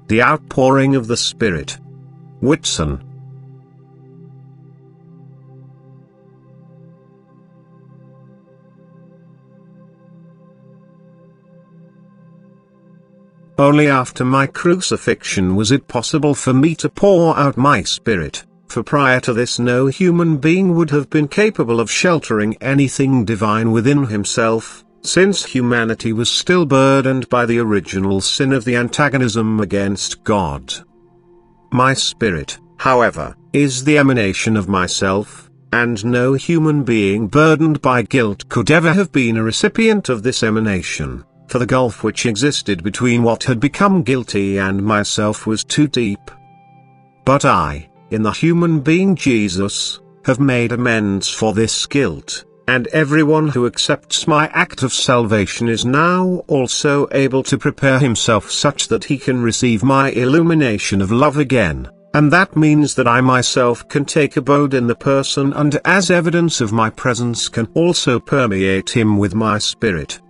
the outpouring of the Spirit. Whitsun. Only after my crucifixion was it possible for me to pour out my Spirit, for prior to this no human being would have been capable of sheltering anything divine within himself, since humanity was still burdened by the original sin of the antagonism against God. My Spirit, however, is the emanation of myself, and no human being burdened by guilt could ever have been a recipient of this emanation, for the gulf which existed between what had become guilty and myself was too deep. But I, in the human being Jesus, have made amends for this guilt, and everyone who accepts my act of salvation is now also able to prepare himself such that he can receive my illumination of love again, and that means that I myself can take abode in the person and as evidence of my presence can also permeate him with my Spirit.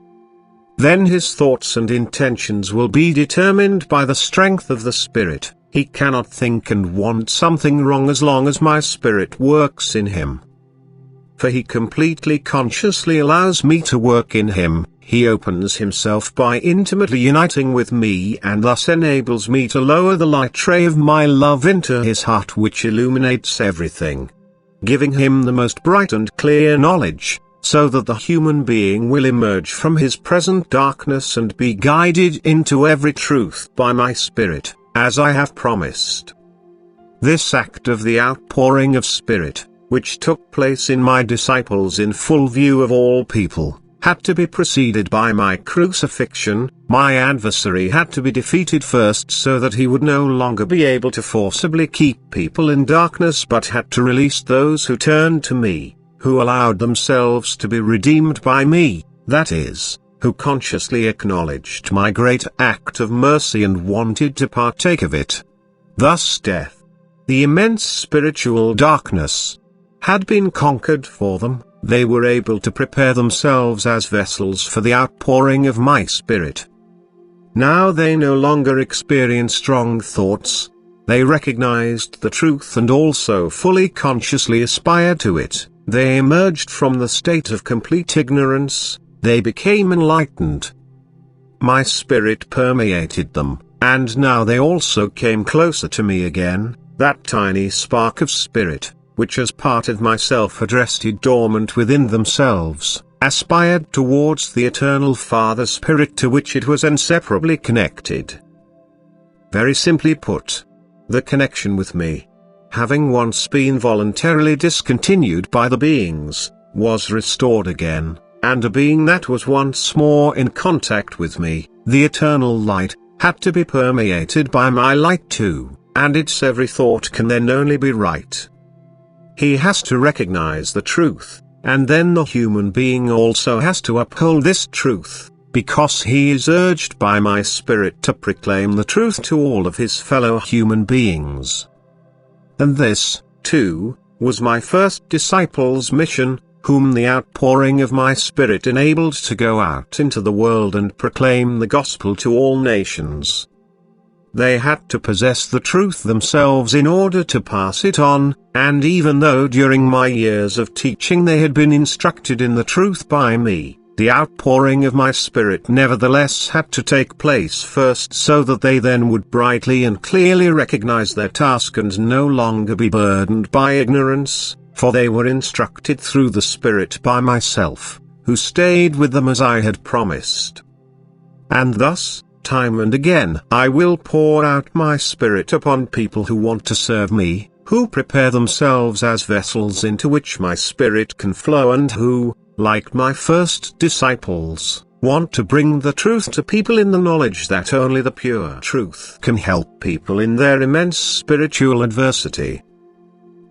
Then his thoughts and intentions will be determined by the strength of the Spirit. He cannot think and want something wrong as long as my Spirit works in him. For he completely consciously allows me to work in him, he opens himself by intimately uniting with me and thus enables me to lower the light ray of my love into his heart which illuminates everything, giving him the most bright and clear knowledge, so that the human being will emerge from his present darkness and be guided into every truth by my Spirit, as I have promised. This act of the outpouring of Spirit, which took place in my disciples in full view of all people, had to be preceded by my crucifixion. My adversary had to be defeated first so that he would no longer be able to forcibly keep people in darkness but had to release those who turned to me, who allowed themselves to be redeemed by me, that is, who consciously acknowledged my great act of mercy and wanted to partake of it. Thus death, the immense spiritual darkness, had been conquered for them. They were able to prepare themselves as vessels for the outpouring of my Spirit. Now they no longer experience strong thoughts. They recognized the truth and also fully consciously aspired to it. They emerged from the state of complete ignorance. They became enlightened. My Spirit permeated them, and now they also came closer to me again. That tiny spark of Spirit, which as part of myself had rested dormant within themselves, aspired towards the eternal Father Spirit to which it was inseparably connected. Very simply put, the connection with me, having once been voluntarily discontinued by the beings, was restored again, and a being that was once more in contact with me, the eternal light, had to be permeated by my light too, and its every thought can then only be right. He has to recognize the truth, and then the human being also has to uphold this truth, because he is urged by my Spirit to proclaim the truth to all of his fellow human beings. And this, too, was my first disciples' mission, whom the outpouring of my Spirit enabled to go out into the world and proclaim the gospel to all nations. They had to possess the truth themselves in order to pass it on, and even though during my years of teaching they had been instructed in the truth by me, the outpouring of my Spirit nevertheless had to take place first so that they then would brightly and clearly recognize their task and no longer be burdened by ignorance, for they were instructed through the Spirit by myself, who stayed with them as I had promised. And thus, time and again I will pour out my Spirit upon people who want to serve me, who prepare themselves as vessels into which my Spirit can flow and who, like my first disciples, want to bring the truth to people in the knowledge that only the pure truth can help people in their immense spiritual adversity.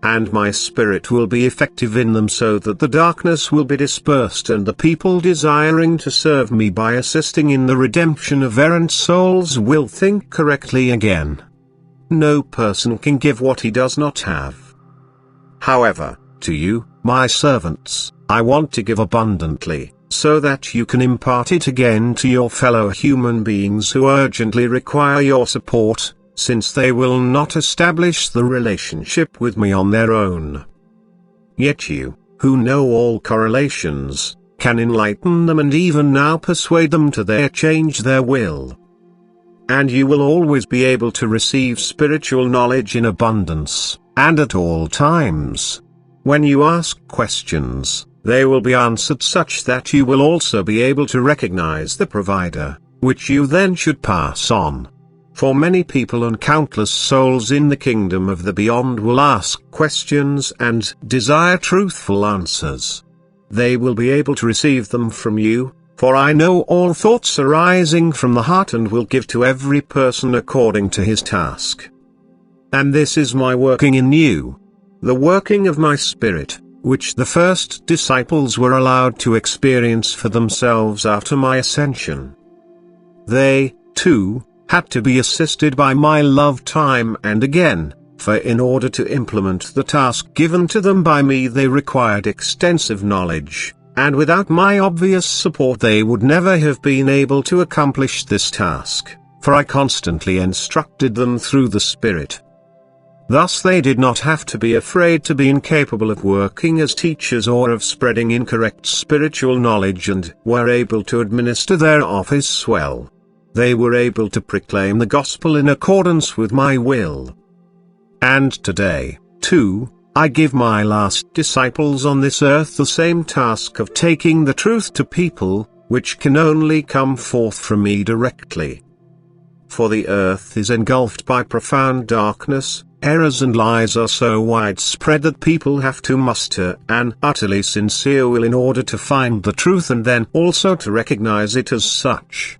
And my Spirit will be effective in them so that the darkness will be dispersed and the people desiring to serve me by assisting in the redemption of errant souls will think correctly again. No person can give what he does not have. However, to you, my servants, I want to give abundantly, so that you can impart it again to your fellow human beings who urgently require your support, since they will not establish the relationship with me on their own. Yet you, who know all correlations, can enlighten them and even now persuade them to change their will. And you will always be able to receive spiritual knowledge in abundance, and at all times. When you ask questions, they will be answered such that you will also be able to recognize the provider, which you then should pass on. For many people and countless souls in the kingdom of the beyond will ask questions and desire truthful answers. They will be able to receive them from you, for I know all thoughts arising from the heart and will give to every person according to his task. And this is my working in you, the working of my Spirit, which the first disciples were allowed to experience for themselves after my ascension. They, too, had to be assisted by my love time and again, for in order to implement the task given to them by me they required extensive knowledge, and without my obvious support they would never have been able to accomplish this task, for I constantly instructed them through the Spirit. Thus they did not have to be afraid to be incapable of working as teachers or of spreading incorrect spiritual knowledge and were able to administer their office well. They were able to proclaim the gospel in accordance with my will. And today, too, I give my last disciples on this earth the same task of taking the truth to people, which can only come forth from me directly. For the earth is engulfed by profound darkness, errors and lies are so widespread that people have to muster an utterly sincere will in order to find the truth and then also to recognize it as such.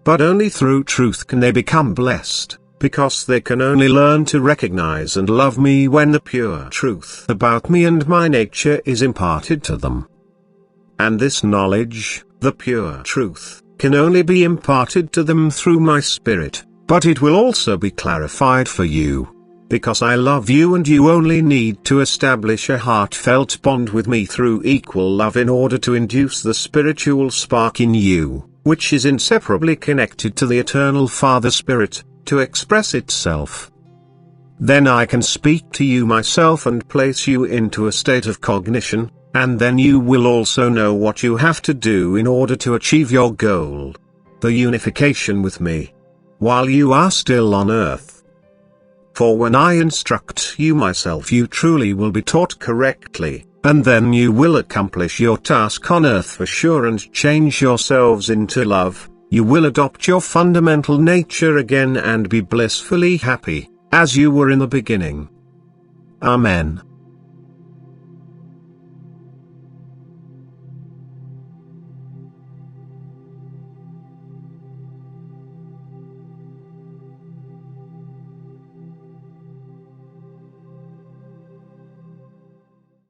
But only through truth can they become blessed, because they can only learn to recognize and love me when the pure truth about me and my nature is imparted to them. And this knowledge, the pure truth, can only be imparted to them through my Spirit, but it will also be clarified for you. Because I love you and you only need to establish a heartfelt bond with me through equal love in order to induce the spiritual spark in you, which is inseparably connected to the eternal Father Spirit, to express itself. Then I can speak to you myself and place you into a state of cognition, and then you will also know what you have to do in order to achieve your goal, the unification with me, while you are still on earth. For when I instruct you myself you truly will be taught correctly, and then you will accomplish your task on earth for sure and change yourselves into love. You will adopt your fundamental nature again and be blissfully happy, as you were in the beginning. Amen.